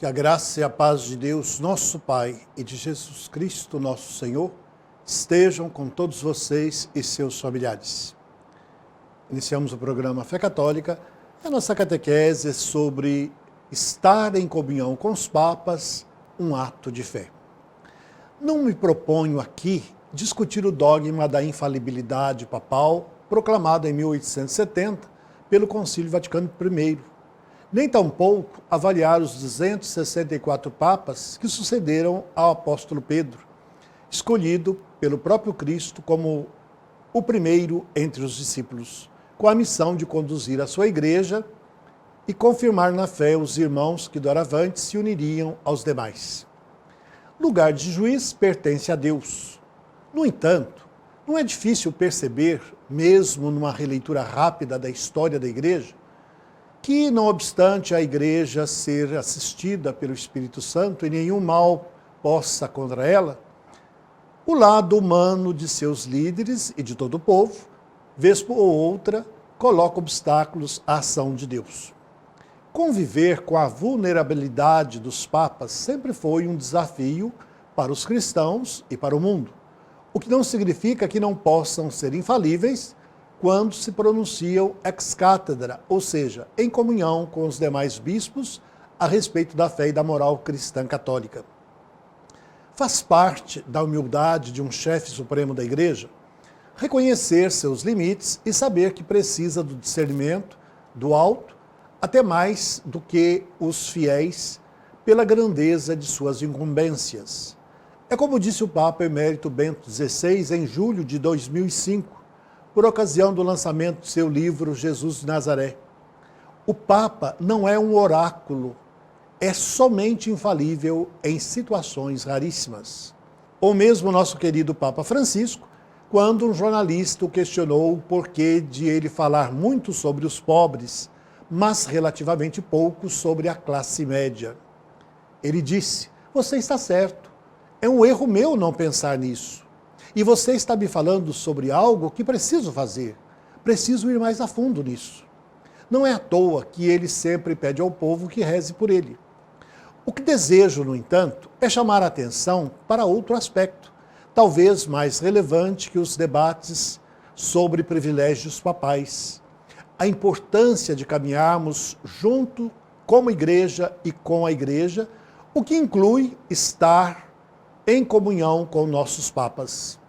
Que a graça e a paz de Deus, nosso Pai, e de Jesus Cristo, nosso Senhor, estejam com todos vocês e seus familiares. Iniciamos o programa Fé Católica, a nossa catequese é sobre estar em comunhão com os papas, um ato de fé. Não me proponho aqui discutir o dogma da infalibilidade papal, proclamado em 1870 pelo Concílio Vaticano I, nem tampouco avaliar os 264 papas que sucederam ao apóstolo Pedro, escolhido pelo próprio Cristo como o primeiro entre os discípulos, com a missão de conduzir a sua igreja e confirmar na fé os irmãos que doravante se uniriam aos demais. Lugar de juiz pertence a Deus. No entanto, não é difícil perceber, mesmo numa releitura rápida da história da igreja, que, não obstante a igreja ser assistida pelo Espírito Santo e nenhum mal possa contra ela, o lado humano de seus líderes e de todo o povo, vez por outra, coloca obstáculos à ação de Deus. Conviver com a vulnerabilidade dos papas sempre foi um desafio para os cristãos e para o mundo, o que não significa que não possam ser infalíveis quando se pronunciam ex cátedra, ou seja, em comunhão com os demais bispos a respeito da fé e da moral cristã católica. Faz parte da humildade de um chefe supremo da igreja reconhecer seus limites e saber que precisa do discernimento do alto, até mais do que os fiéis, pela grandeza de suas incumbências. É como disse o Papa Emérito Bento XVI em julho de 2005, por ocasião do lançamento de seu livro Jesus de Nazaré. O Papa não é um oráculo, é somente infalível em situações raríssimas. Ou mesmo nosso querido Papa Francisco, quando um jornalista o questionou o porquê de ele falar muito sobre os pobres, mas relativamente pouco sobre a classe média. Ele disse: "Você está certo, é um erro meu não pensar nisso. E você está me falando sobre algo que preciso fazer. Preciso ir mais a fundo nisso." Não é à toa que ele sempre pede ao povo que reze por ele. O que desejo, no entanto, é chamar a atenção para outro aspecto, talvez mais relevante que os debates sobre privilégios papais. A importância de caminharmos junto como igreja e com a igreja, o que inclui estar em comunhão com nossos papas.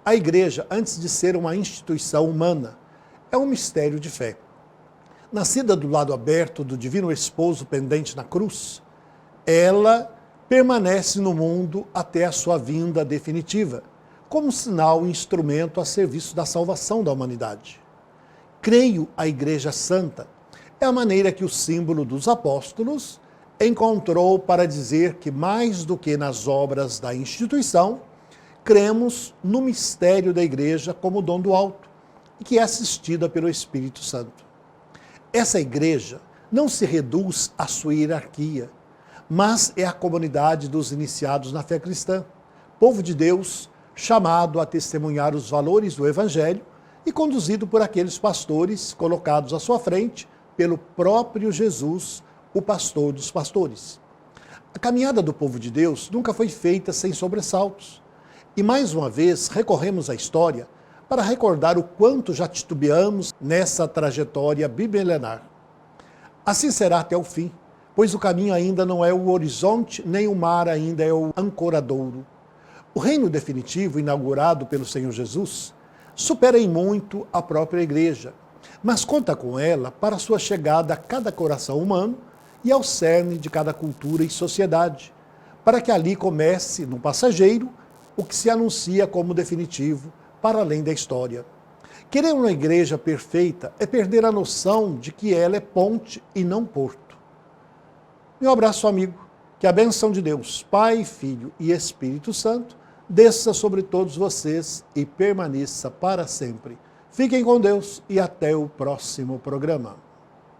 A igreja, antes de ser uma instituição humana, é um mistério de fé. Nascida do lado aberto do divino esposo pendente na cruz, ela permanece no mundo até a sua vinda definitiva, como sinal e instrumento a serviço da salvação da humanidade. Creio a Igreja Santa é a maneira que o símbolo dos apóstolos encontrou para dizer que, mais do que nas obras da instituição, cremos no mistério da Igreja como dom do alto, e que é assistida pelo Espírito Santo. Essa Igreja não se reduz à sua hierarquia, mas é a comunidade dos iniciados na fé cristã, povo de Deus, chamado a testemunhar os valores do Evangelho e conduzido por aqueles pastores colocados à sua frente pelo próprio Jesus, o pastor dos pastores. A caminhada do povo de Deus nunca foi feita sem sobressaltos. E mais uma vez recorremos à história para recordar o quanto já titubeamos nessa trajetória bimilenar. Assim será até o fim, pois o caminho ainda não é o horizonte, nem o mar ainda é o ancoradouro. O reino definitivo, inaugurado pelo Senhor Jesus, supera em muito a própria igreja, mas conta com ela para sua chegada a cada coração humano e ao cerne de cada cultura e sociedade, para que ali comece, no passageiro, o que se anuncia como definitivo para além da história. Querer uma igreja perfeita é perder a noção de que ela é ponte e não porto. Meu abraço, amigo. Que a bênção de Deus, Pai, Filho e Espírito Santo, desça sobre todos vocês e permaneça para sempre. Fiquem com Deus e até o próximo programa.